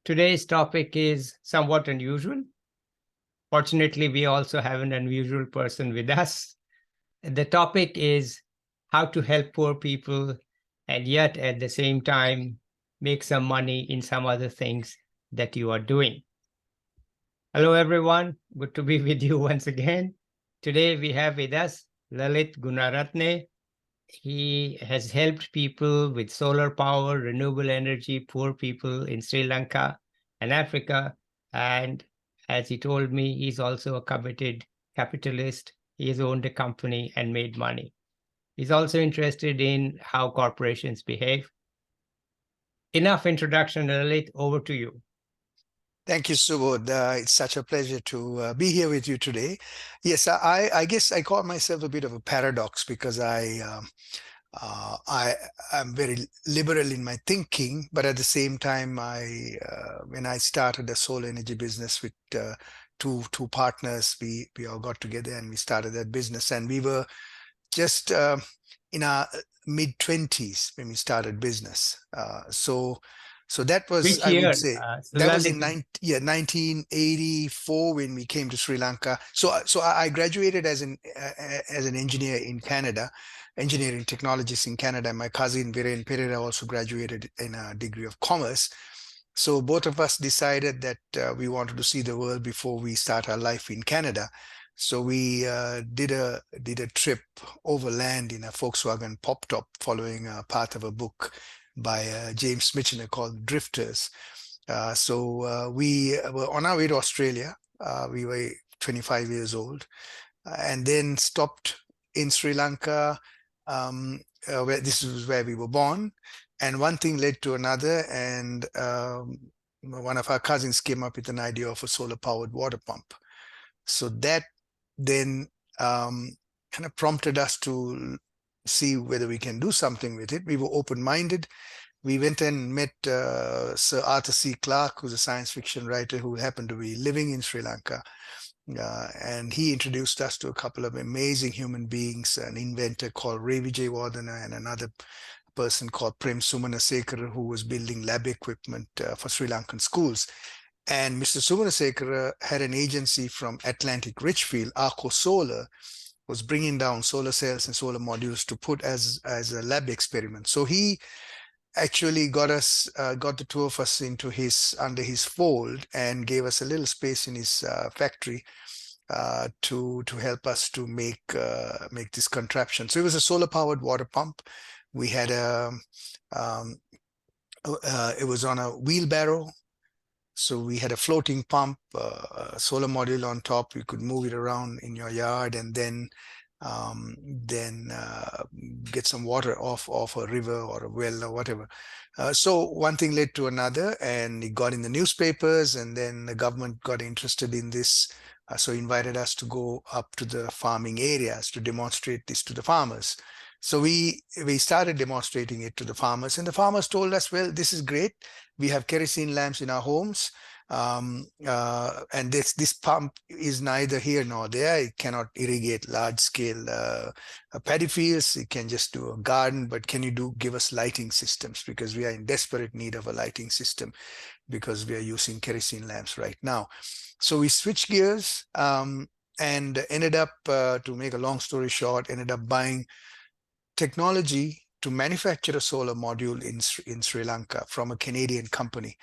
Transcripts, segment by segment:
Today's topic is somewhat unusual. Fortunately, we also have an unusual person with us. The topic is how to help poor people and yet at the same time make some money in some other things that you are doing. Hello, everyone. Good to be with you once again. Today, we have with us Lalith Gunaratne. He has helped people with solar power, renewable energy, poor people in Sri Lanka and Africa. And as he told me, he's also a committed capitalist. He has owned a company and made money. He's also interested in how corporations behave. Enough introduction, Lalit. Over to you. Thank you, Subodh. It's such a pleasure to be here with you today. Yes, I guess I call myself a bit of a paradox because I am very liberal in my thinking, but at the same time, when I started a solar energy business with two partners, we all got together and we started that business, and we were just in our mid-20s when we started business. So that was, Which I would year? say, So that was Lalit, in 1984 when we came to Sri Lanka. So I graduated as an engineer in Canada, engineering technologist in Canada. My cousin Viren Pereira also graduated in a degree of commerce. So both of us decided that we wanted to see the world before we start our life in Canada. So we did a trip overland in a Volkswagen pop top, following a path of a book by James Michener called Drifters. So we were on our way to Australia. We were 25 years old, and then stopped in Sri Lanka, where this was where we were born. And one thing led to another, and one of our cousins came up with an idea of a solar-powered water pump. So that then kind of prompted us to see whether we can do something with it. We were open-minded. We went and met Sir Arthur C. Clarke, who's a science fiction writer who happened to be living in Sri Lanka. And he introduced us to a couple of amazing human beings, an inventor called Ray Vijayawardena and another person called Prem Sumanasekara, who was building lab equipment for Sri Lankan schools. And Mr. Sumanasekara had an agency from Atlantic Richfield, Arco Solar, was bringing down solar cells and solar modules to put as a lab experiment. So he actually got the two of us under his fold and gave us a little space in his factory to help us to make this contraption. So it was a solar powered water pump. We had it was on a wheelbarrow. So we had a floating pump, a solar module on top. You could move it around in your yard and then get some water off a river or a well or whatever. So one thing led to another, and it got in the newspapers, and then the government got interested in this. So invited us to go up to the farming areas to demonstrate this to the farmers. So we started demonstrating it to the farmers, and the farmers told us, well, this is great. We have kerosene lamps in our homes, and this pump is neither here nor there. It cannot irrigate large scale paddy fields. It can just do a garden, but can you give us lighting systems, because we are in desperate need of a lighting system because we are using kerosene lamps right now. So we switched gears and ended up, to make a long story short, ended up buying technology to manufacture a solar module in Sri Lanka from a Canadian company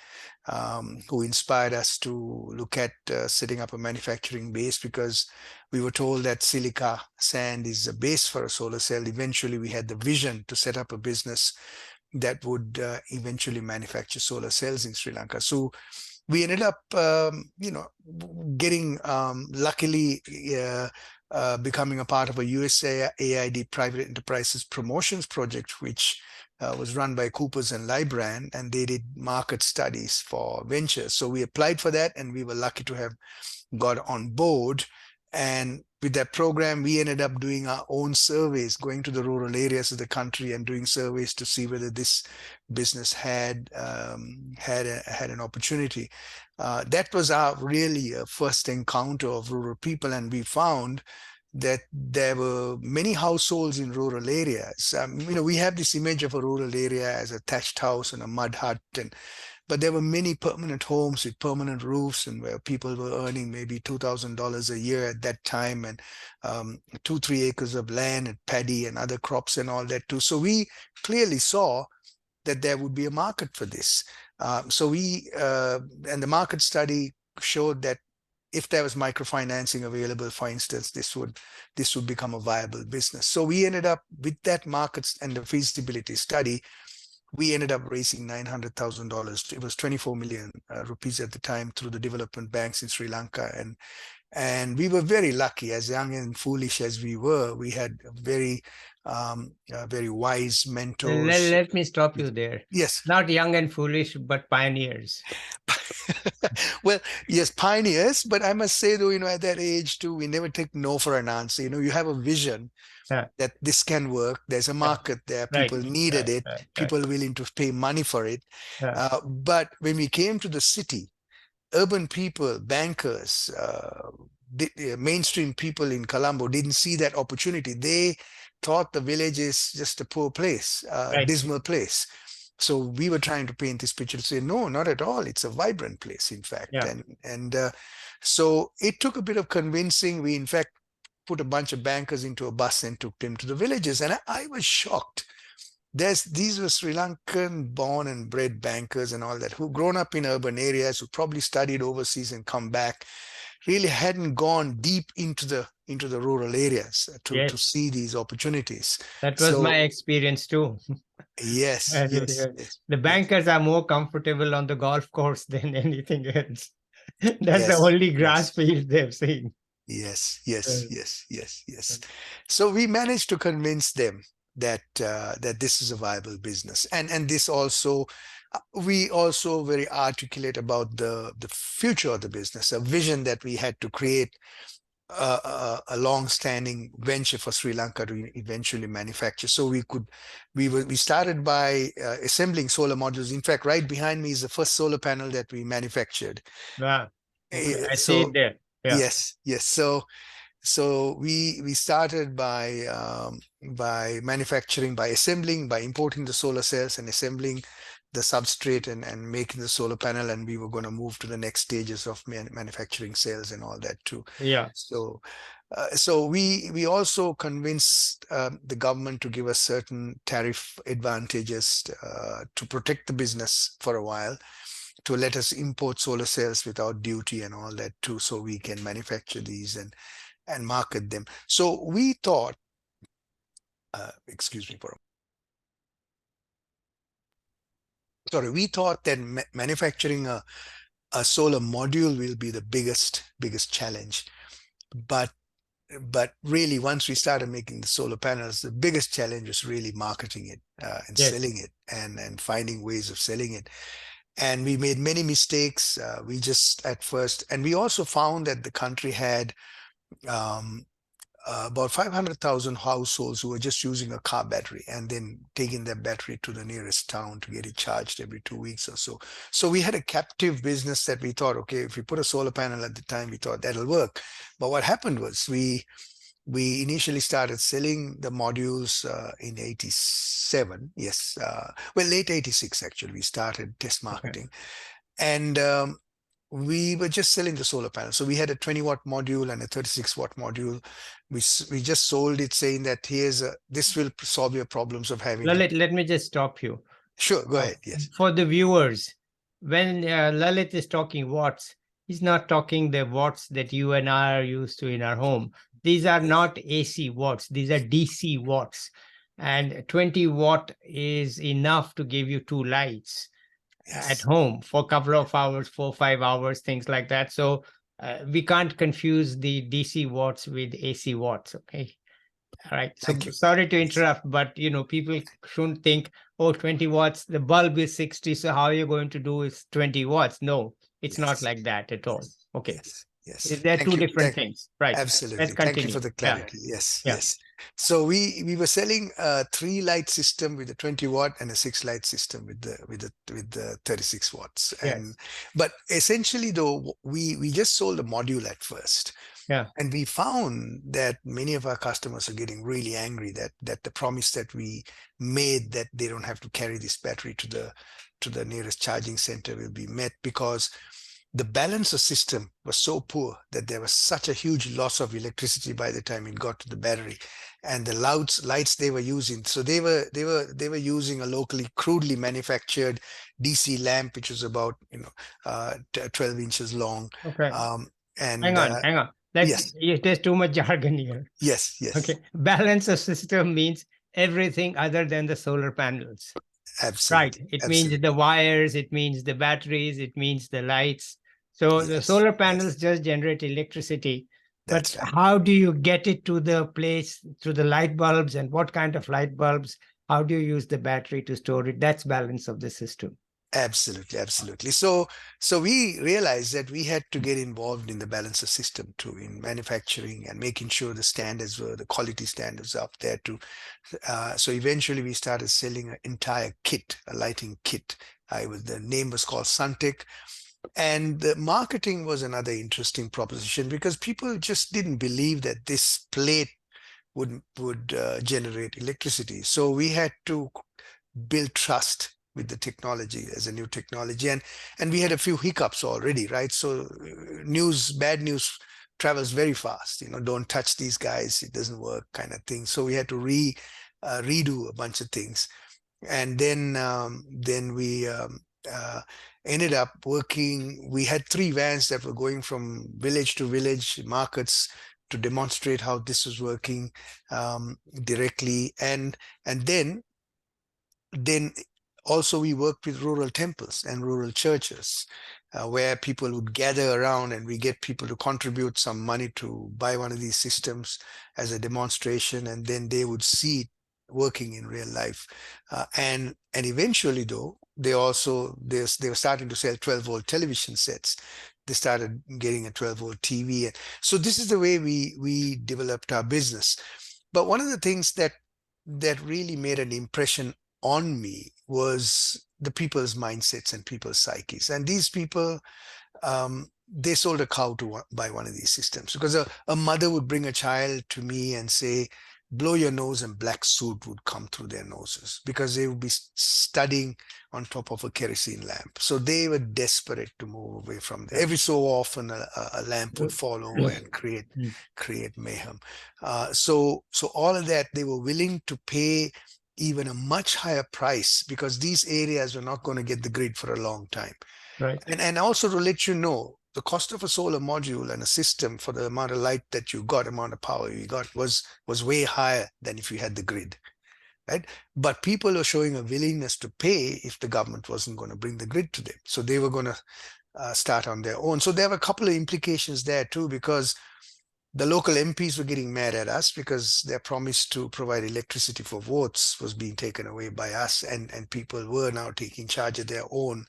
who inspired us to look at setting up a manufacturing base, because we were told that silica sand is a base for a solar cell. Eventually, we had the vision to set up a business that would eventually manufacture solar cells in Sri Lanka. So we ended up, getting luckily becoming a part of a USAID private enterprises promotions project, which was run by Coopers and Lybrand, and they did market studies for ventures. So we applied for that, and we were lucky to have got on board. And with that program, we ended up doing our own surveys, going to the rural areas of the country and doing surveys to see whether this business had an opportunity. That was our really first encounter of rural people, and we found that there were many households in rural areas. We have this image of a rural area as a thatched house and a mud hut, but there were many permanent homes with permanent roofs, and where people were earning maybe $2,000 a year at that time, and 2-3 acres of land and paddy and other crops and all that too. So we clearly saw that there would be a market for this. And the market study showed that if there was microfinancing available, for instance, this would become a viable business. So we ended up with that market and the feasibility study. We ended up raising $900,000. It was 24 million rupees at the time through the development banks in Sri Lanka, and we were very lucky. As young and foolish as we were, we had very wise mentors. Let me stop you there. Yes. Not young and foolish, but pioneers. Well, yes, pioneers. But I must say, though, at that age too, we never take no for an answer. You have a vision that this can work. There's a market there. People needed it. People willing to pay money for it. But when we came to the city, urban people, bankers, mainstream people in Colombo didn't see that opportunity. They thought the village is just a poor place, a dismal place. So we were trying to paint this picture to say, no, not at all. It's a vibrant place, in fact. So it took a bit of convincing. We, in fact, put a bunch of bankers into a bus and took them to the villages. And I was shocked. These were Sri Lankan born and bred bankers and all that, who've grown up in urban areas, who probably studied overseas and come back, really hadn't gone deep into the rural areas to see these opportunities. That was my experience too. Yes. The bankers are more comfortable on the golf course than anything else. That's the only grass field they've seen. Yes. So we managed to convince them that this is a viable business, and this also, we also very articulate about the future of the business, a vision that we had to create a long-standing venture for Sri Lanka to eventually manufacture. So we started by assembling solar modules. In fact, right behind me is the first solar panel that we manufactured. Wow. I see it there. Yes. So we started by manufacturing, by assembling, by importing the solar cells and assembling the substrate and making the solar panel, and we were going to move to the next stages of manufacturing cells and all that too. So we also convinced the government to give us certain tariff advantages to protect the business for a while, to let us import solar cells without duty and all that too, so we can manufacture these and market them. So we thought, we thought that manufacturing a solar module will be the biggest challenge. But really, once we started making the solar panels, the biggest challenge was really marketing it and selling it and finding ways of selling it. And we made many mistakes. We just at first, and we also found that the country had about 500,000 households who were just using a car battery and then taking their battery to the nearest town to get it charged every 2 weeks or so. So we had a captive business that we thought, okay, if we put a solar panel at the time, we thought that'll work. But what happened was we initially started selling the modules in 87. Late 86, actually, we started test marketing. And we were just selling the solar panel. So we had a 20-watt module and a 36-watt module. We just sold it, saying that this will solve your problems of having. Lalith, let me just stop you. Sure, go ahead. Yes. For the viewers, when Lalith is talking watts, he's not talking the watts that you and I are used to in our home. These are not AC watts. These are DC watts. And 20 watt is enough to give you 2 lights. At home for a couple of hours, 4-5 hours, things like that. So we can't confuse the DC watts with AC watts. Okay. All right. So sorry to interrupt, but people shouldn't think, 20 watts, the bulb is 60. So how you're going to do is 20 watts. No, it's not like that at all. Okay. Yes. They're two Thank you. different things, right? Let's Absolutely. Thank you for continue. the Yeah, clarity. Yes, yeah, yes. So we were selling a 3 light system with a 20 watt and a 6 light system with the 36 watts. And yes, but essentially though, we just sold a module at first. yeah, And we found that many of our customers are getting really angry that the promise that we made, that they don't have to carry this battery to the nearest charging center, will be met, because the balancer system was so poor that there was such a huge loss of electricity by the time it got to the battery. And the lights they were using, so they were using a locally crudely manufactured DC lamp, which was about 12 inches long. okay. um, Hang and on, hang on. yes, There's too much jargon here. yes, yes, Okay. Balance of system means everything other than the solar panels. Right. absolutely, It means the absolutely. wires, it means the batteries, it means the lights. So the Yes, solar panels yes, just generate electricity. But that's right. how do you get it to the place, to the light bulbs, and what kind of light bulbs? How do you use the battery to store it? That's balance of the system. Absolutely, absolutely. So we realized that we had to get involved in the balancer system too, in manufacturing and making sure the quality standards up there too. So eventually we started selling an entire kit, a lighting kit. The name was called Suntech. And the marketing was another interesting proposition, because people just didn't believe that this plate would generate electricity. So we had to build trust with the technology as a new technology, and we had a few hiccups already, right? So bad news travels very fast. Don't touch these guys, it doesn't work, kind of thing. So we had to redo a bunch of things. And then we ended up working. We had 3 vans that were going from village to village markets to demonstrate how this was working directly. And then also we worked with rural temples and rural churches, where people would gather around, and we get people to contribute some money to buy one of these systems as a demonstration, and then they would see it working in real life. And eventually though, they were starting to sell 12-volt television sets. They started getting a 12-volt TV. And so this is the way we developed our business. But one of the things that really made an impression on me was the people's mindsets and people's psyches. And these people, they sold a cow to buy one of these systems, because a mother would bring a child to me and say, blow your nose, and black soot would come through their noses, because they would be studying on top of a kerosene lamp. So they were desperate to move away from there. Yeah. Every so often a lamp would fall over and Mm. create mayhem. So all of that, they were willing to pay even a much higher price, because these areas were not going to get the grid for a long time. Right. And also to let you know, the cost of a solar module and a system for the amount of light that you got, amount of power you got, was way higher than if you had the grid, right? But people are showing a willingness to pay if the government wasn't going to bring the grid to them. So they were going to start on their own. So there were a couple of implications there too, because the local MPs were getting mad at us, because their promise to provide electricity for votes was being taken away by us, and people were now taking charge of their own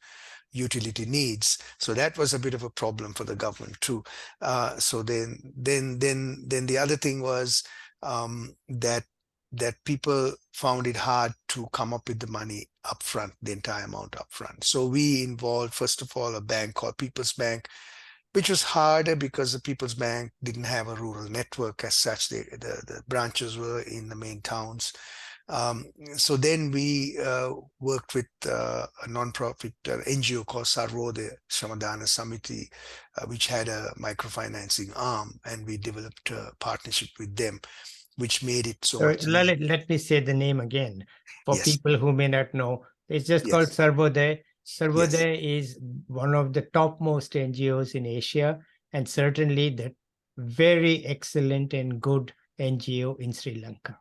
utility needs. So that was a bit of a problem for the government too. So then the other thing was that people found it hard to come up with the money upfront, the entire amount upfront. So we involved, first of all, a bank called People's Bank, which was harder because the People's Bank didn't have a rural network as such. The branches were in the main towns. So then we worked with a non-profit NGO called Sarvodaya Shramadana Samiti, which had a microfinancing arm, and we developed a partnership with them, which made it so So much easier. let me say the name again for Yes, people who may not know. It's just called yes, Sarvodaya. yes, Sarvodaya is one of the topmost NGOs in Asia, and certainly the very excellent and good NGO in Sri Lanka.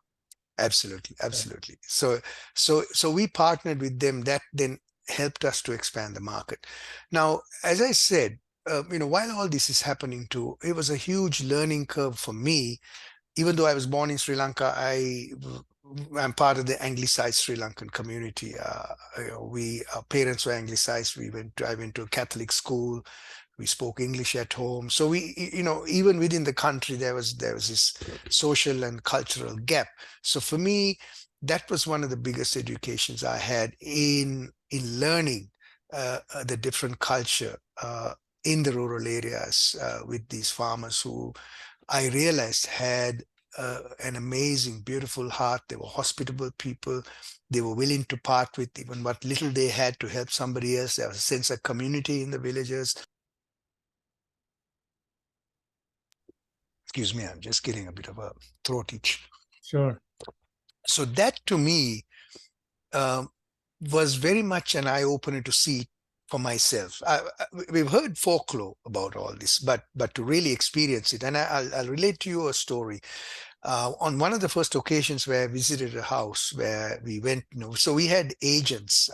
absolutely, Yeah. absolutely. So we partnered with them. That then helped us to expand the market. Now, as I said, while all this is happening too, it was a huge learning curve for me. Even though I was born in Sri Lanka, I'm part of the Anglicized Sri Lankan community. Our parents were Anglicized. I went to a Catholic school. We spoke English at home. So we, even within the country, there was this social and cultural gap. So for me, that was one of the biggest educations I had in learning the different culture in the rural areas with these farmers who I realized had an amazing, beautiful heart. They were hospitable people. They were willing to part with even what little they had to help somebody else. There was a sense of community in the villages. Excuse me, I'm just getting a bit of a throat itch. Sure. So that to me um, was very much an eye opener to see for myself. We've heard folklore about all this, but to really experience it, and I'll relate to you a story. On one of the first occasions where I visited a house where we went, so we had agents.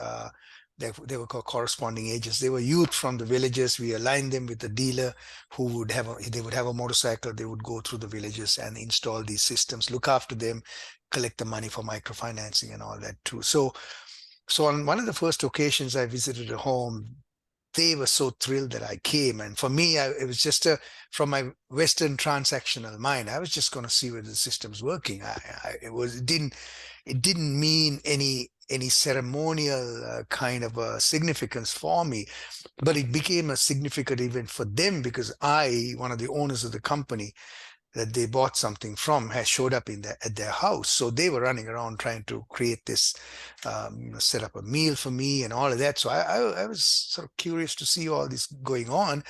They were called corresponding agents. They were youth from the villages. We aligned them with the dealer who would they would have a motorcycle. They would go through the villages and install these systems, look after them, collect the money for microfinancing and all that too. So on one of the first occasions I visited a home, they were so thrilled that I came. And for me, it was just from my Western transactional mind, I was just going to see whether the system's working. It didn't mean any ceremonial kind of a significance for me, but it became a significant event for them because one of the owners of the company that they bought something from, has showed up at their house. So they were running around trying to create this, set up a meal for me and all of that. So I was sort of curious to see all this going on.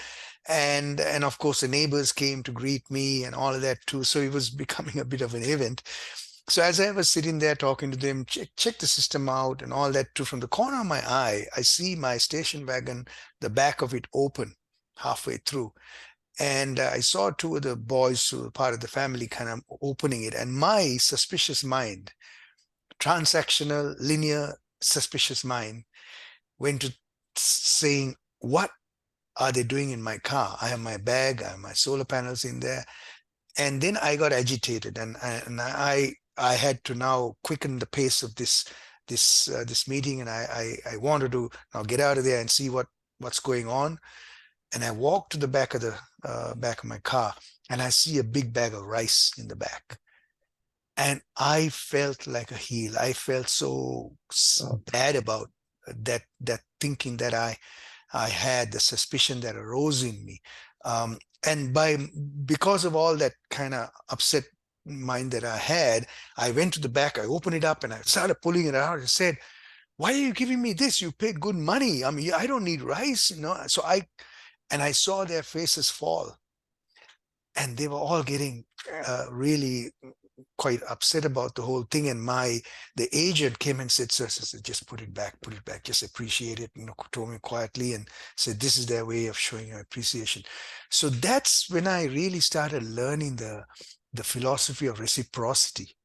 And of course the neighbors came to greet me and all of that too. So it was becoming a bit of an event. So as I was sitting there talking to them, check the system out and all that too, from the corner of my eye, I see my station wagon, the back of it open halfway through. And I saw two of the boys who were part of the family kind of opening it. And my suspicious mind, transactional, linear, suspicious mind, went to saying, what are they doing in my car? I have my bag, I have my solar panels in there. And then I got agitated and I had to now quicken the pace of this meeting. And I wanted to now get out of there and see what's going on. And I walked to the back of my car, and I see a big bag of rice in the back. And I felt like a heel. I felt so bad about that thinking that I had, the suspicion that arose in me. And because of all that kind of upset mind that I had, I went to the back, I opened it up, and I started pulling it out and said, why are you giving me this? You paid good money. I mean, I don't need rice, So I saw their faces fall, and they were all getting really quite upset about the whole thing. And the agent came and said, sir, just put it back, just appreciate it, told me quietly and said, this is their way of showing your appreciation. So that's when I really started learning the philosophy of reciprocity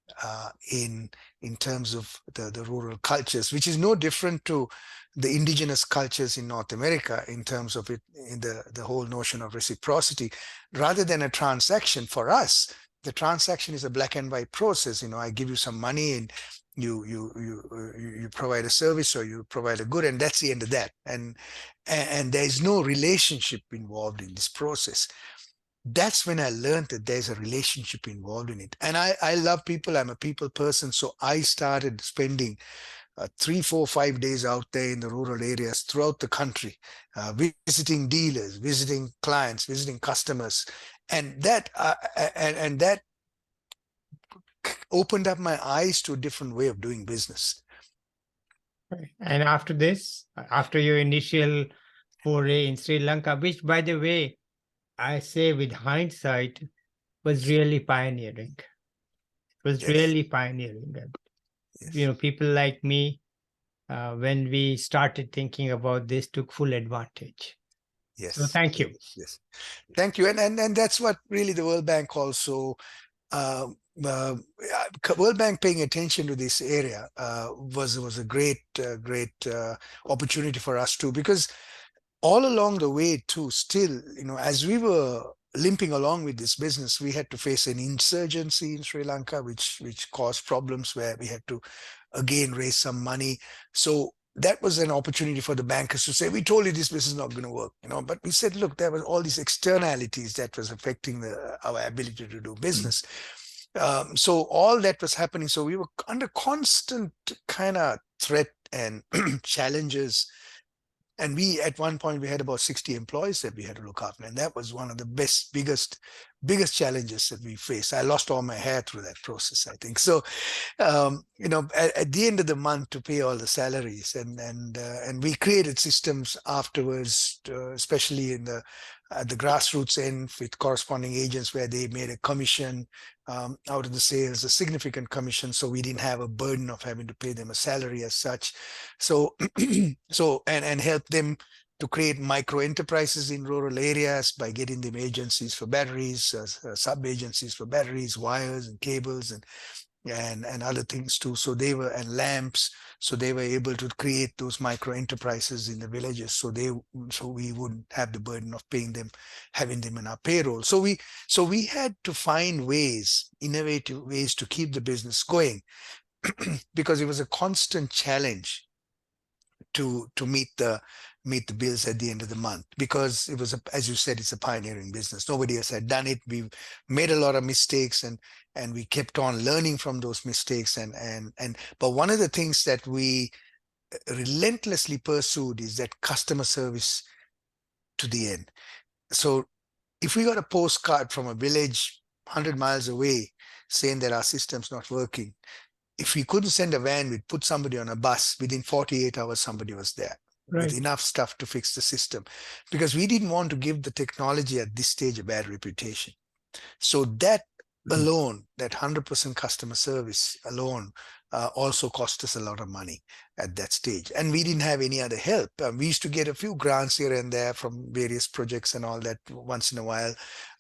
in terms of the rural cultures, which is no different to the indigenous cultures in North America in terms of it, in the whole notion of reciprocity. Rather than a transaction, for us, the transaction is a black and white process. I give you some money and you provide a service or you provide a good, and that's the end of that. And there is no relationship involved in this process. That's when I learned that there's a relationship involved in it. And I love people. I'm a people person. So I started spending 3, 4, 5 days out there in the rural areas throughout the country, visiting dealers, visiting clients, visiting customers. And that opened up my eyes to a different way of doing business. And after this, after your initial foray in Sri Lanka, which, by the way, I say with hindsight, was really pioneering. It was really pioneering. Yes. People like me, when we started thinking about this, took full advantage. Yes. So thank you. Yes. Thank you. And that's what really the World Bank also, World Bank paying attention to this area was a great opportunity for us too, because all along the way too, still, as we were limping along with this business, we had to face an insurgency in Sri Lanka, which caused problems where we had to again raise some money. So that was an opportunity for the bankers to say, we told you this business is not going to work, but we said, look, there was all these externalities that was affecting our ability to do business. So all that was happening. So we were under constant kind of threat and challenges. And at one point, we had about 60 employees that we had to look after. And that was one of the biggest challenges that we faced. I lost all my hair through that process, I think. So, at the end of the month to pay all the salaries, and we created systems afterwards, especially at the grassroots end with corresponding agents where they made a commission out of the sales, a significant commission. So we didn't have a burden of having to pay them a salary as such. So, and help them to create micro enterprises in rural areas by getting them agencies for batteries, sub agencies for batteries, wires and cables and other things too. So and lamps. So they were able to create those micro enterprises in the villages. So we wouldn't have the burden of paying them, having them in our payroll. So we had to find innovative ways to keep the business going because it was a constant challenge to meet the bills at the end of the month, because it was as you said, it's a pioneering business. Nobody else had done it. We made a lot of mistakes and we kept on learning from those mistakes. But one of the things that we relentlessly pursued is that customer service to the end. So if we got a postcard from a village 100 miles away saying that our system's not working, if we couldn't send a van, we'd put somebody on a bus. Within 48 hours, somebody was there with enough stuff to fix the system, because we didn't want to give the technology at this stage a bad reputation. So that alone, that 100% customer service alone, also cost us a lot of money at that stage. And we didn't have any other help. We used to get a few grants here and there from various projects and all that once in a while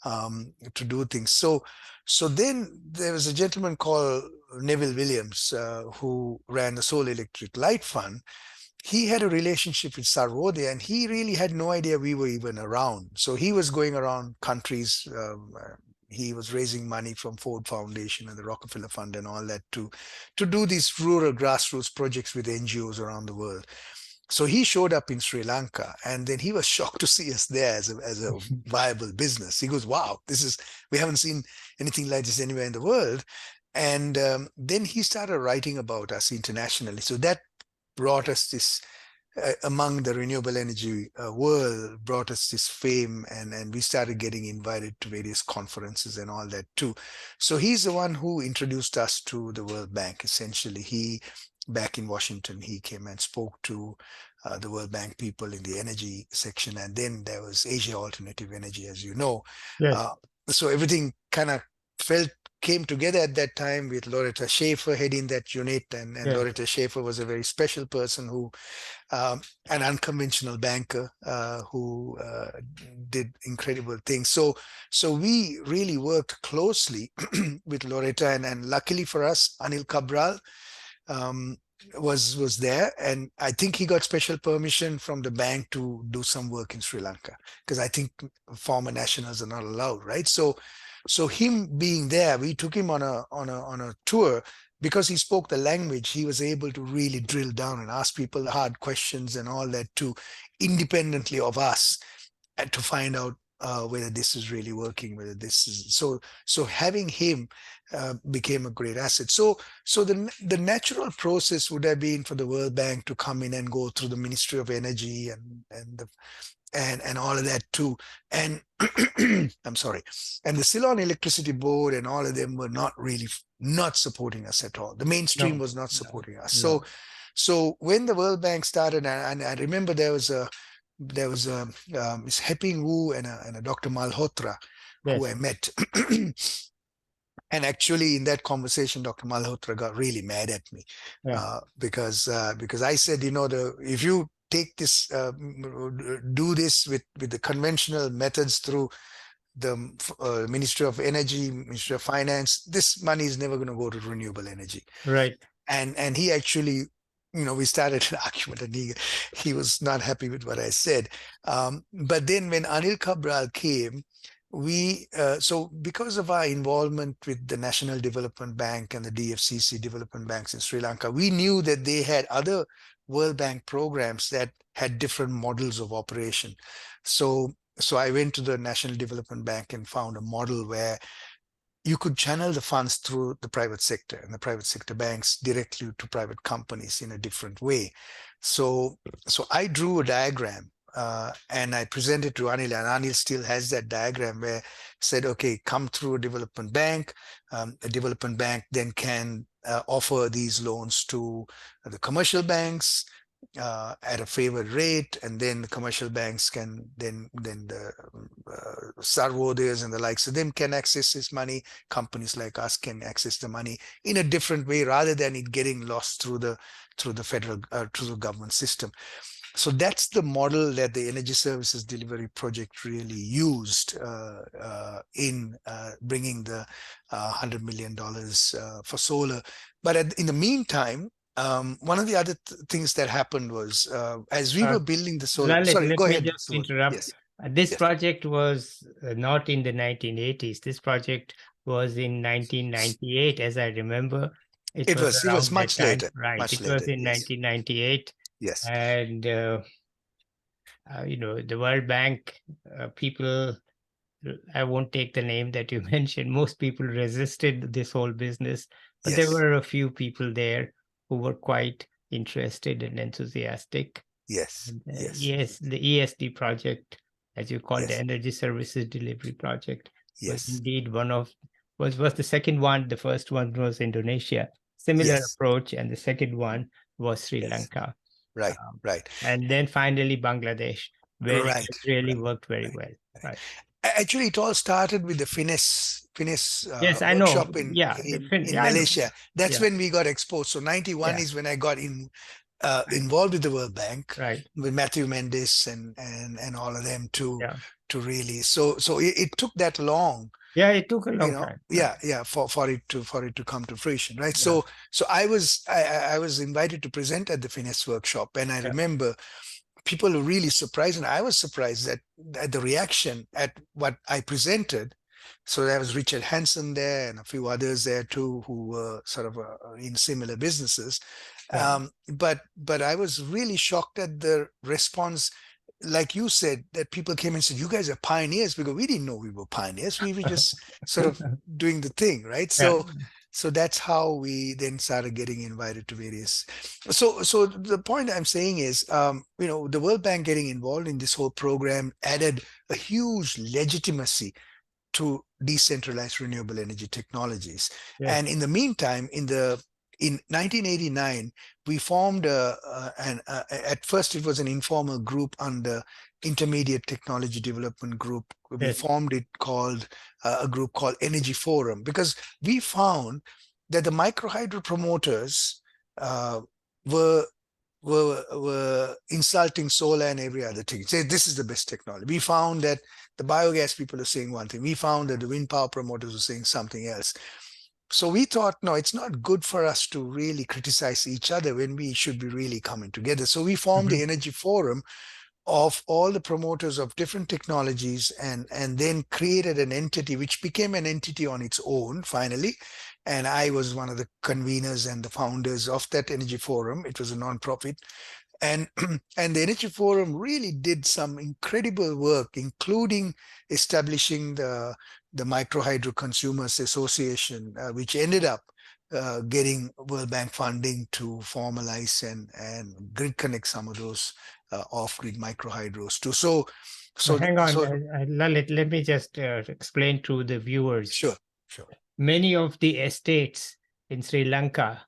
to do things. So then there was a gentleman called Neville Williams who ran the Solar Electric Light Fund. He had a relationship with Sarvodaya, and he really had no idea we were even around. So he was going around countries. He was raising money from Ford Foundation and the Rockefeller Fund and all that to do these rural grassroots projects with NGOs around the world. So he showed up in Sri Lanka, and then he was shocked to see us there as a viable business. He goes, wow, we haven't seen anything like this anywhere in the world. And then he started writing about us internationally. So that brought us this, among the renewable energy world, brought us this fame, and we started getting invited to various conferences and all that too. So he's the one who introduced us to the World Bank. Essentially, back in Washington, he came and spoke to the World Bank people in the energy section. And then there was Asia Alternative Energy, as you know. Yes. So everything kind of came together at that time with Loretta Schaefer heading that unit. And Yes. Loretta Schaefer was a very special person who, an unconventional banker who did incredible things. So we really worked closely with Loretta, and luckily for us, Anil Cabral was there, and I think he got special permission from the bank to do some work in Sri Lanka, because I think former nationals are not allowed, right? So him being there, we took him on a tour. Because he spoke the language, he was able to really drill down and ask people hard questions and all that too, independently of us, and to find out whether this is really working, whether this is so having him became a great asset. So the natural process would have been for the World Bank to come in and go through the Ministry of Energy and all of that too. And I'm sorry, and the Ceylon Electricity Board and all of them were not supporting us at all. The mainstream was not supporting us. So when the World Bank started, and I remember there was Ms. Heping Wu and a Dr. Malhotra who I met. And actually, in that conversation, Dr. Malhotra got really mad at me because I said, if you take this, do this with the conventional methods through the Ministry of Energy, Ministry of Finance, this money is never going to go to renewable energy. Right. And he actually, we started an argument, and he was not happy with what I said. But then when Anil Cabral came, so because of our involvement with the National Development Bank and the DFCC development banks in Sri Lanka, we knew that they had other World Bank programs that had different models of operation. So I went to the National Development Bank and found a model where you could channel the funds through the private sector and the private sector banks directly to private companies in a different way. So I drew a diagram and I presented to Anil, and Anil still has that diagram where said, okay, come through a development bank. A development bank then can offer these loans to the commercial banks at a favored rate, and then the commercial banks can then the Sarvodayas and the likes of them can access this money. Companies like us can access the money in a different way rather than it getting lost through the federal through the government system. So that's the model that the Energy Services Delivery Project really used in bringing the $100 million for solar. But in the meantime, one of the other things that happened was as we were building the solar. Lalith, Sorry, let go me ahead. just Subodh. interrupt. Yes. This Yes. project was not in the 1980s. This project was in 1998, as I remember. It was around that much time. later. Right. Much It later. was in Yes. 1998. Yes. And, the World Bank people, I won't take the name that you mentioned. Most people resisted this whole business, but there Yes. were a few people there who were quite interested and enthusiastic. Yes. And, Yes. the ESD project, as you call the Yes. Energy Services Delivery Project, was Yes. indeed was the second one. The first one was Indonesia, similar Yes. approach, and the second one was Sri Yes. Lanka. Right. Right. And then finally Bangladesh, where it Right. has really Right. worked very Right. well. Right. Actually, it all started with the finesse Yes, I know. workshop in Yeah, yeah, I know. Malaysia. That's Yeah, when we got exposed. So 91 yeah, is when I got involved with the World Bank right. with Matthew Mendes and all of them Yeah. to really. So it took that long, Yeah, it took a long time. Right. for it to come to fruition, right? Yeah. So I was invited to present at the finesse workshop, and I Yeah. remember people were really surprised, and I was surprised at the reaction at what I presented. So there was Richard Hansen there and a few others there too who were sort of in similar businesses. Yeah. But I was really shocked at the response. Like you said, that people came and said, "You guys are pioneers," because we didn't know we were pioneers. We were just sort of doing the thing, right? Yeah. So that's how we then started getting invited to various. So the point I'm saying is, the World Bank getting involved in this whole program added a huge legitimacy to decentralized renewable energy technologies. Yes. And in the meantime, in 1989, we formed at first it was an informal group under Intermediate Technology Development Group. We Yes. formed it called a group called Energy Forum, because we found that the microhydro promoters were insulting solar and every other thing. Say this is the best technology. We found that the biogas people are saying one thing. We found that the wind power promoters were saying something else. So we thought, no, it's not good for us to really criticize each other when we should be really coming together. So we formed the Energy Forum of all the promoters of different technologies, and then created an entity which became an entity on its own finally. And I was one of the conveners and the founders of that Energy Forum. It was a nonprofit. And and the Energy Forum really did some incredible work, including establishing the Microhydro Consumers Association, which ended up getting World Bank funding to formalize and grid connect some of those off-grid microhydros too. So hang on, Lalit, let me just explain to the viewers. Sure. Many of the estates in Sri Lanka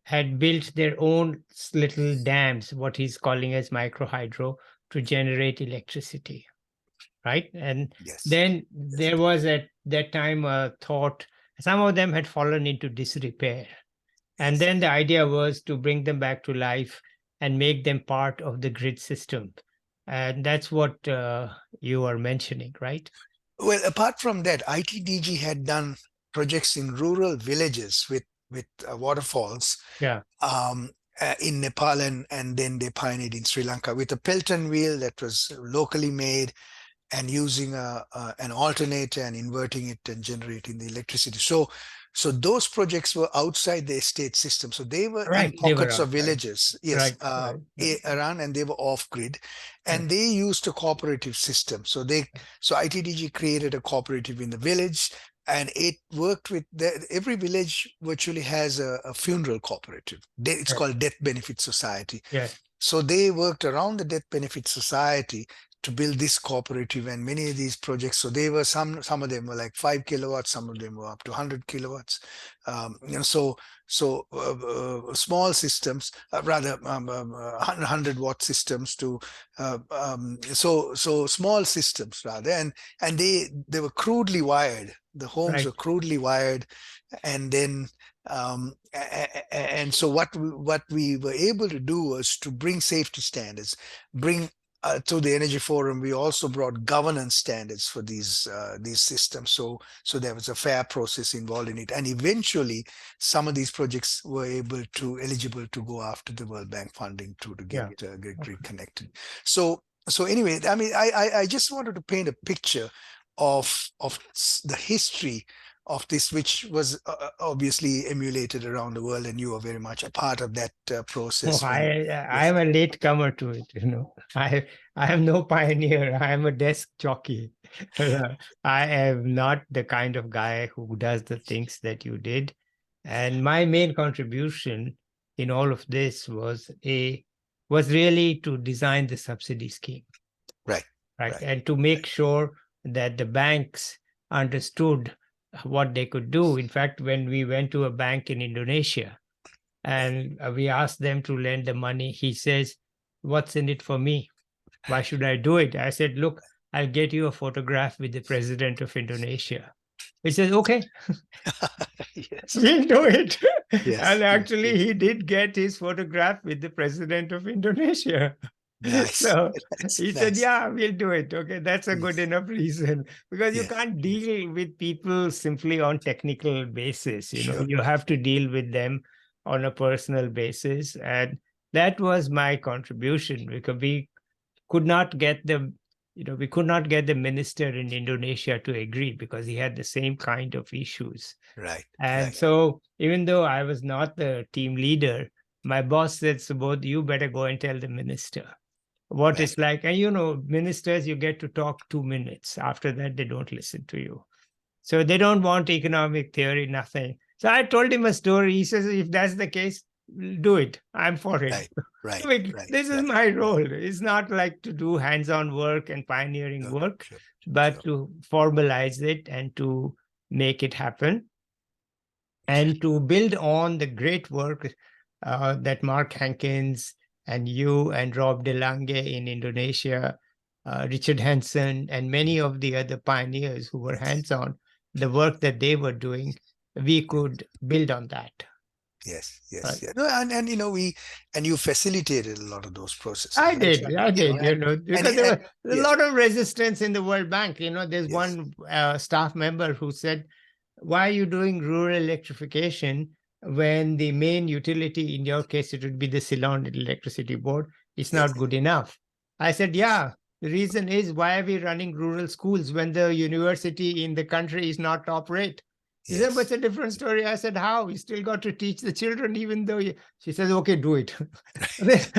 had built their own little dams, what he's calling as microhydro, to generate electricity, right? And Yes. then there was at that time a thought, some of them had fallen into disrepair. And then the idea was to bring them back to life and make them part of the grid system. And that's what you are mentioning, right? Well, apart from that, ITDG had done projects in rural villages with waterfalls. Yeah. In Nepal, and then they pioneered in Sri Lanka with a Pelton wheel that was locally made, and using an alternator and inverting it and generating the electricity. So So those projects were outside the estate system. So they were in Right. They were pockets of outside. villages, yes, Right. Right. around, and they were off grid, Right. and they used a cooperative system. So ITDG created a cooperative in the village, and it worked with every village virtually has a funeral cooperative. It's Yes. called Death Benefit Society. Yes. So they worked around the Death Benefit Society to build this cooperative and many of these projects. So they were some of them were like 5 kilowatts, some of them were up to 100 kilowatts. Small systems, rather 100-watt systems to so small systems rather, and they were crudely wired. The homes Right. were crudely wired, and then and so what we were able to do was to bring safety standards, bring to the Energy Forum. We also brought governance standards for these systems. So there was a fair process involved in it, and eventually some of these projects were eligible to go after the World Bank funding to get Yeah. get Okay. grid connected. So anyway, I mean, I just wanted to paint a picture of the history of this, which was obviously emulated around the world, and you are very much a part of that Oh, process. I Yes, am a late comer to it, I am no pioneer. I am a desk jockey. I am not the kind of guy who does the things that you did. And my main contribution in all of this was really to design the subsidy scheme, right, right? right, And to make sure that the banks understood what they could do. In fact, when we went to a bank in Indonesia, and we asked them to lend the money, he says, "What's in it for me? Why should I do it?" I said, "Look, I'll get you a photograph with the president of Indonesia." He says, "Okay, yes, we'll do it." yes, And yes, actually, yes. he did get his photograph with the president of Indonesia. Nice. So That's he said, nice. "Yeah, we'll do it." Okay, that's a good Yes, enough reason, because you yes, can't yes. deal with people simply on technical basis. Sure. You have to deal with them on a personal basis. And that was my contribution, because could not get the we could not get the minister in Indonesia to agree, because he had the same kind of issues. Right, And right. so, even though I was not the team leader, my boss said, "Subodh, you better go and tell the minister what Right. it's like." And ministers, you get to talk 2 minutes. After that, they don't listen to you. So they don't want economic theory, nothing. So I told him a story. He says, "If that's the case, do it. I'm for it." Right, right, right, This is right, my right. role. It's not like to do hands-on work and pioneering Sure, work, sure, but sure. to formalize it and to make it happen, and to build on the great work that Mark Hankins and you and Rob DeLange in Indonesia, Richard Hansen, and many of the other pioneers who were hands-on, the work that they were doing, we could build on that. Yes, yes, Right? yeah. No, and you facilitated a lot of those processes, I right? So, did, I did, and because there was a yes, lot of resistance in the World Bank. There's yes, one staff member who said, "Why are you doing rural electrification when the main utility, in your case, it would be the Ceylon Electricity Board, is yes, not good enough?" I said, yes, "Yeah, the reason is, why are we running rural schools when the university in the country is not top rate?" He said, "But yes, it's a different story." I said, "How? You still got to teach the children, even though you..." She says, "Okay, do it." yes,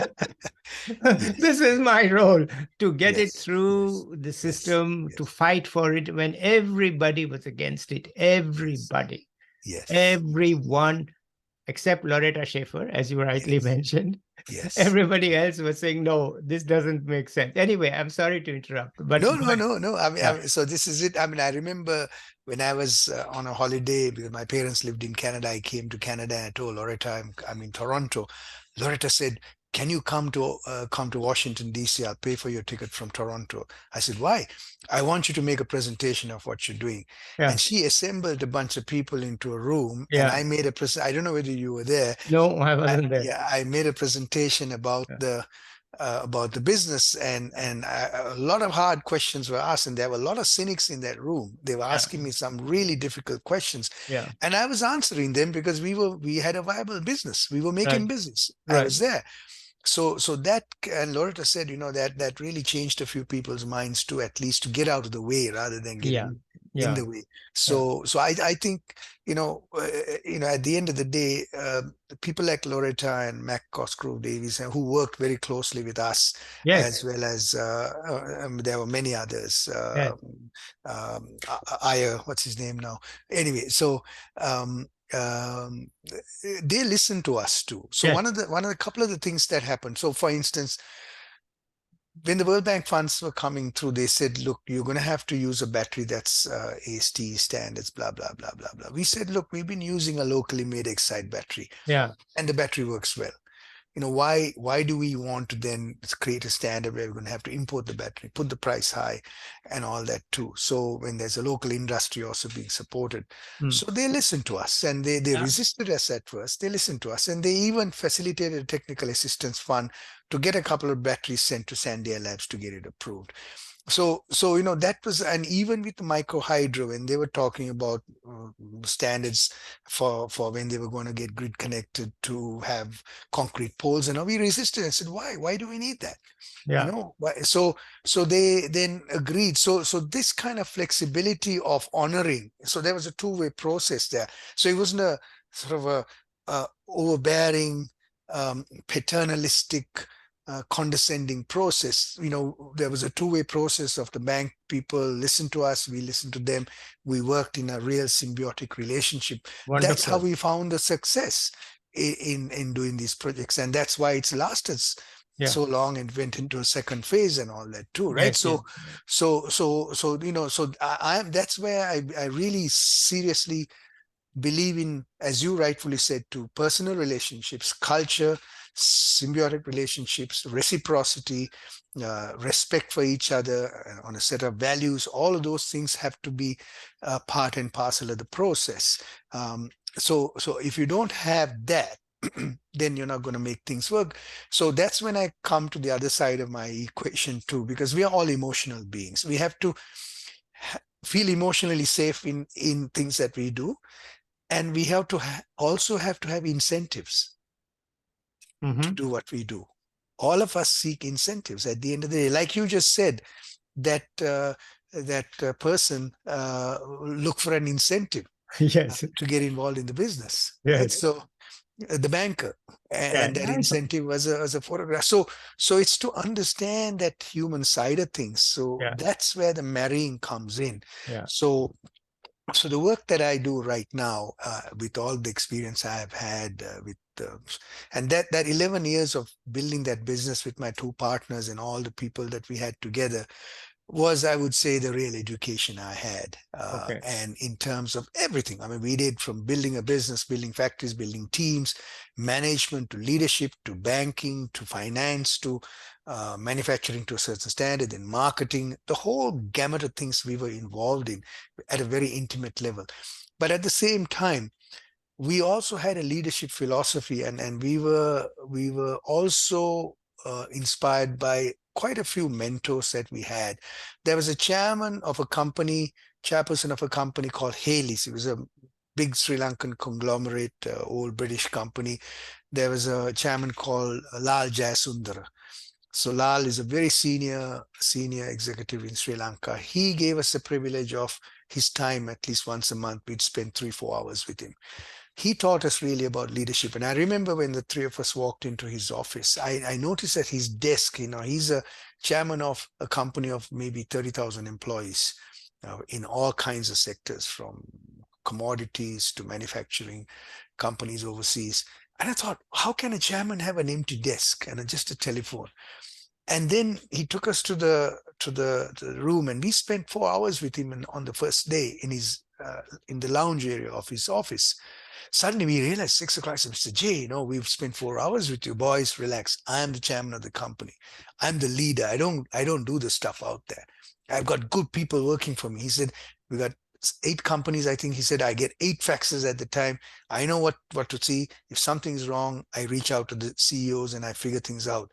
This is my role, to get it yes, yes, through the yes, system, to yes, fight for it when everybody was against it. yes, Everybody, yes, everyone except Loretta Schaefer, as you rightly yes, mentioned. yes. Everybody else was saying, "No, this doesn't make sense." Anyway, I'm sorry to interrupt, but No, go no, ahead. no, no. Yeah, So this is it. I mean, I remember when I was on a holiday because my parents lived in Canada. I came to Canada and I told Loretta I'm in Toronto. Loretta said, "Can you come to Washington D.C.? I'll pay for your ticket from Toronto." I said, "Why?" "I want you to make a presentation of what you're doing." yeah, And she assembled a bunch of people into a room, and yeah. I made a present. I don't know whether you were there. No, I wasn't there. Yeah, I made a presentation Yeah, about the business, and a lot of hard questions were asked, and there were a lot of cynics in that room. They were yeah, asking me some really difficult questions, yeah. and I was answering them because we had a viable business. We were making Right, business. I right. was there. So that, and Loretta said, that really changed a few people's minds too, at least to get out of the way rather than Yeah, getting in Yeah. the way. So I think, at the end of the day, the people like Loretta and Mac Cosgrove Davies, who worked very closely with us, Yes. as well as there were many others. Yes. Aya, what's his name now? Anyway, so um, um, they listen to us too. So Yes. one of the couple of the things that happened. So, for instance, when the World Bank funds were coming through, they said, look, you're going to have to use a battery that's ASTE standards, blah, blah, blah, blah, blah. We said, look, we've been using a locally made Excite battery Yeah. and the battery works well. Why do we want to then create a standard where we're going to have to import the battery, put the price high and all that too? So when there's a local industry also being supported, Mm. so they listened to us, and they Yeah. resisted us at first. They listened to us, and they even facilitated a technical assistance fund to get a couple of batteries sent to Sandia Labs to get it approved. So that was, and even with the micro hydro, when they were talking about standards for when they were going to get grid connected to have concrete poles, and we resisted and said, why do we need that? Yeah. So they then agreed. So this kind of flexibility of honoring, so there was a two-way process there. So it wasn't a sort of a overbearing, paternalistic, condescending process. There was a two-way process of the bank people listened to us, we listened to them, we worked in a real symbiotic relationship. That's how Wonderful. we found the success in doing these projects, and that's why it's lasted Yeah. so long and went into a second phase and all that too, right? Yes. So Yes. so I'm that's where I really seriously believe in, as you rightfully said, to personal relationships, culture, symbiotic relationships, reciprocity, respect for each other, on a set of values. All of those things have to be part and parcel of the process. So if you don't have that, then you're not going to make things work. So that's when I come to the other side of my equation too, because we are all emotional beings. We have to feel emotionally safe in things that we do, and we have to also have to have incentives to Mm-hmm. do what we do. All of us seek incentives at the end of the day. Like you just said, that person look for an incentive Yes. to get involved in the business, right? Yes. So the banker, Yeah. and that incentive was a photograph. So it's to understand that human side of things. So Yeah. that's where the marrying comes in. Yeah. So the work that I do right now, with all the experience I have had and that 11 years of building that business with my two partners and all the people that we had together, was, I would say, the real education I had. Okay. And in terms of everything, I mean, we did from building a business, building factories, building teams, management to leadership to banking to finance to manufacturing to a certain standard, and marketing, the whole gamut of things we were involved in at a very intimate level. But at the same time, we also had a leadership philosophy, and we were also inspired by quite a few mentors that we had. There was a chairperson of a company called Haley's. It was a big Sri Lankan conglomerate, old British company. There was a chairman called Lal Jayasundara. So Lal is a very senior executive in Sri Lanka. He gave us the privilege of his time. At least once a month, we'd spend 3-4 hours with him. He taught us really about leadership. And I remember when the three of us walked into his office, I noticed at his desk, he's a chairman of a company of maybe 30,000 employees in all kinds of sectors, from commodities to manufacturing companies overseas. And I thought, how can a chairman have an empty desk and just a telephone? And then he took us to the room, and we spent 4 hours with him on the first day in the lounge area of his office. Suddenly we realized 6 o'clock, I said, Mr. J, we've spent 4 hours with you. Boys, relax. I am the chairman of the company. I'm the leader. I don't do the stuff out there. I've got good people working for me. He said, we got 8 companies. I think he said, I get 8 faxes at the time. I know what to see. If something's wrong, I reach out to the CEOs and I figure things out.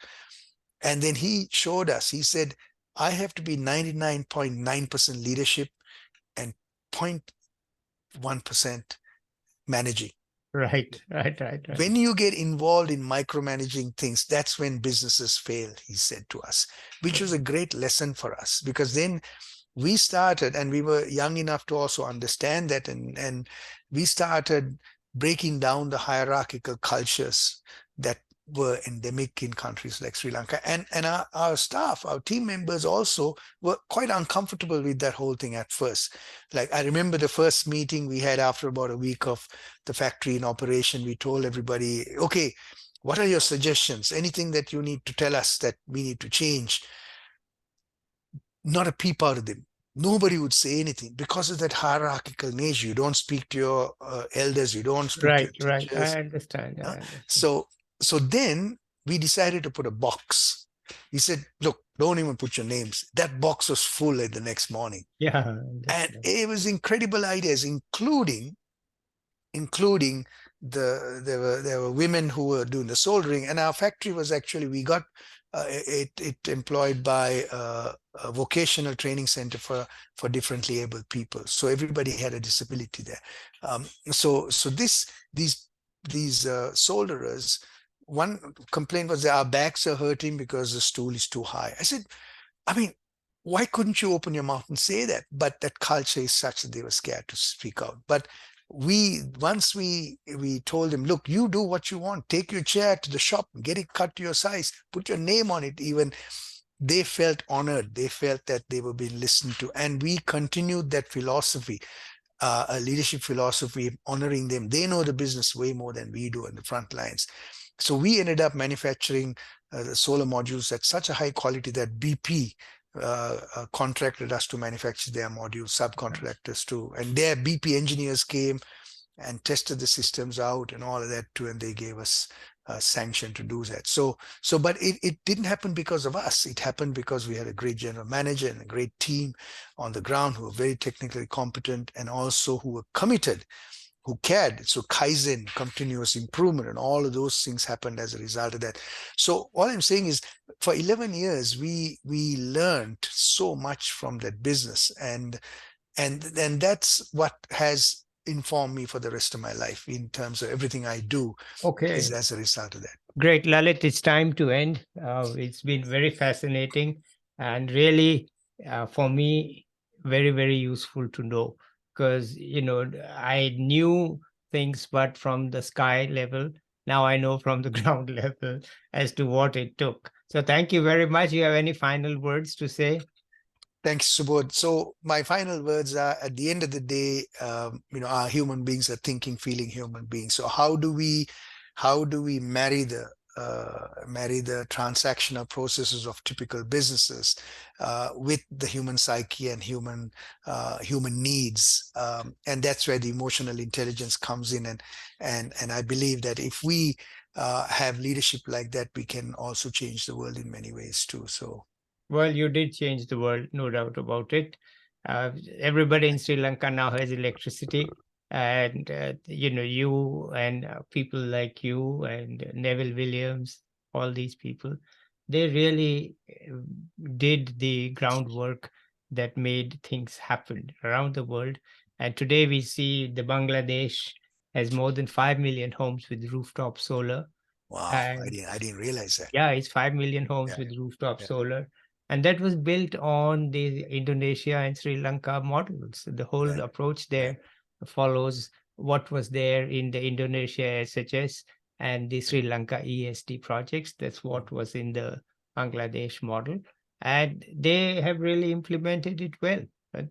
And then he showed us, he said, I have to be 99.9% leadership and 0.1% managing. Right. Right. Right. Right. When you get involved in micromanaging things, that's when businesses fail, he said to us, which was a great lesson for us, because then we started, and we were young enough to also understand that, and we started breaking down the hierarchical cultures that were endemic in countries like Sri Lanka. And our staff, our team members also were quite uncomfortable with that whole thing at first. Like, I remember the first meeting we had after about a week of the factory in operation. We told everybody, okay, what are your suggestions? Anything that you need to tell us that we need to change? Not a peep out of them. Nobody would say anything because of that hierarchical nature. You don't speak to your elders, you don't speak to Right, your right. I teachers. understand. I uh, understand. so then we decided to put a box. We said, look, don't even put your names. That box was full at the next morning. Yeah, I And understand. it was incredible ideas, including there were women who were doing the soldering, and our factory was actually, we got it employed by a vocational training center for differently abled people, so everybody had a disability there. So these solderers, one complaint was that our backs are hurting because the stool is too high. I said, I mean, why couldn't you open your mouth and say that? But that culture is such that they were scared to speak out. But once we told them, look, you do what you want, take your chair to the shop, get it cut to your size, put your name on it. Even they felt honored, they felt that they were being listened to, and we continued that philosophy, a leadership philosophy, honoring them. They know the business way more than we do in the front lines. So we ended up manufacturing the solar modules at such a high quality that BP contracted us to manufacture their modules, subcontractors too. And their BP engineers came and tested the systems out and all of that too, and they gave us sanction to do that. But it didn't happen because of us. It happened because we had a great general manager and a great team on the ground who were very technically competent and also who were committed, who cared. So Kaizen, continuous improvement, and all of those things happened as a result of that. So all I'm saying is, for 11 years, we learned so much from that business, and that's what has informed me for the rest of my life in terms of everything I do is Okay, as a result of that. great, Lalit. It's time to end. It's been very fascinating and really, for me, very, very useful to know because, I knew things, but from the sky level. Now I know from the ground level as to what it took. So thank you very much. You have any final words to say? Thanks, Subodh. So my final words are: at the end of the day, our human beings are thinking, feeling human beings. So how do we marry the transactional processes of typical businesses with the human psyche and human needs, and that's where the emotional intelligence comes in. And I believe that if we have leadership like that, we can also change the world in many ways too. So Well, you did change the world, no doubt about it. Everybody in Sri Lanka now has electricity, and you and people like you and Neville Williams, all these people, they really did the groundwork that made things happen around the world. And today we see the Bangladesh has more than 5 million homes with rooftop solar, wow, I and didn't realize that. yeah, it's 5 million homes Yeah, with rooftop yeah, solar. And that was built on the Indonesia and Sri Lanka models. The whole right, approach right. there follows what was there in the Indonesia SHS and the Sri Lanka ESD projects. That's what was in the Bangladesh model. And they have really implemented it well.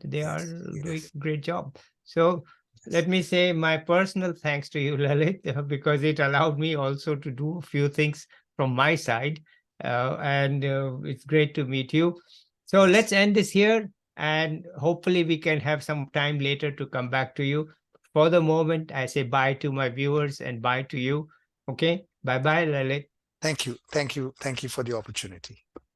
They are Yes, doing yes, a great job. So let yes. me say my personal thanks to you, Lalit, because it allowed me also to do a few things from my side. And it's great to meet you. So let's Yes. end this here, and hopefully we can have some time later to come back to you. For the moment, I say bye to my viewers and bye to you. Okay, bye bye, Lalit. Thank you. Thank you. Thank you for the opportunity.